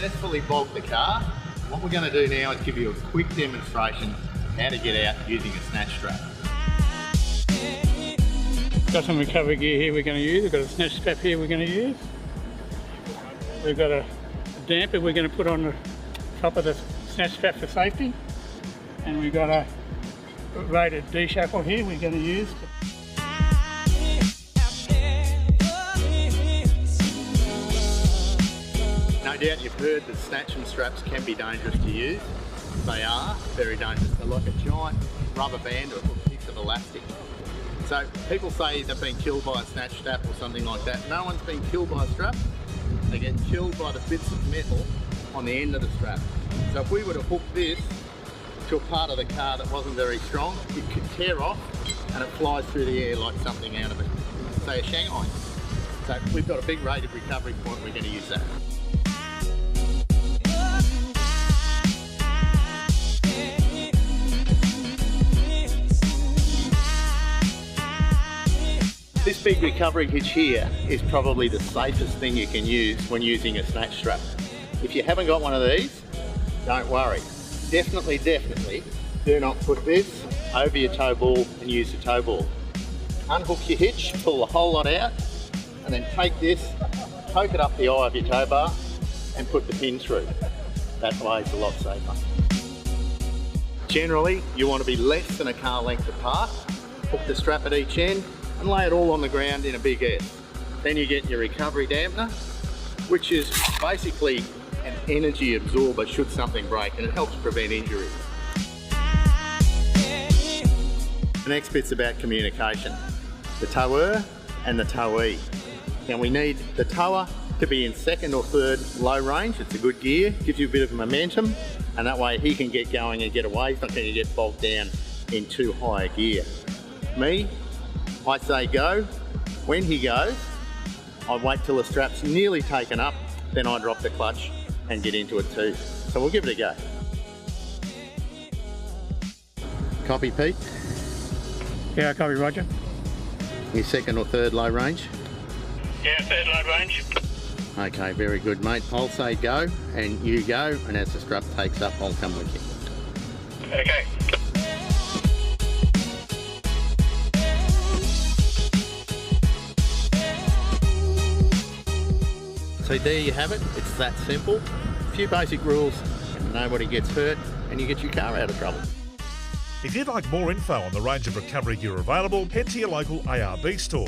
successfully bogged the car. What we're going to do now is give you a quick demonstration how to get out using a snatch strap. Got some recovery gear here we're going to use. We've got a snatch strap here we're going to use. We've got a damper we're going to put on the top of the snatch strap for safety. And we've got a rated D-shackle here we're going to use. No doubt you've heard that snatch and straps can be dangerous to use. They are very dangerous. They're like a giant rubber band or a piece of elastic. So people say they've been killed by a snatch strap or something like that. No one's been killed by a strap. They get killed by the bits of metal on the end of the strap. So if we were to hook this to a part of the car that wasn't very strong, it could tear off and it flies through the air like something out of it, say a Shanghai. So we've got a big rated recovery point, we're going to use that. This big recovery hitch here is probably the safest thing you can use when using a snatch strap. If you haven't got one of these, don't worry. Definitely do not put this over your tow ball and use the tow ball. Unhook your hitch, pull the whole lot out, and then take this, poke it up the eye of your tow bar and put the pin through. That way it's a lot safer. Generally, you want to be less than a car length apart. Hook the strap at each end and lay it all on the ground in a big S. Then you get your recovery dampener, which is basically an energy absorber should something break, and it helps prevent injuries. The next bit's about communication. The tower and the towee. Now we need the tower to be in second or third low range. It's a good gear, gives you a bit of momentum, and that way he can get going and get away. He's not going to get bogged down in too high a gear. Me, I say go. When he goes, I wait till the strap's nearly taken up, then I drop the clutch and get into it too. So we'll give it a go. Copy, Pete? Yeah, copy, Roger. Your second or third low range? Yeah, third low range. Okay, very good, mate. I'll say go, and you go, and as the strap takes up, I'll come with you. Okay. So there you have it, it's that simple. A few basic rules and nobody gets hurt and you get your car out of trouble. If you'd like more info on the range of recovery gear available, head to your local ARB store.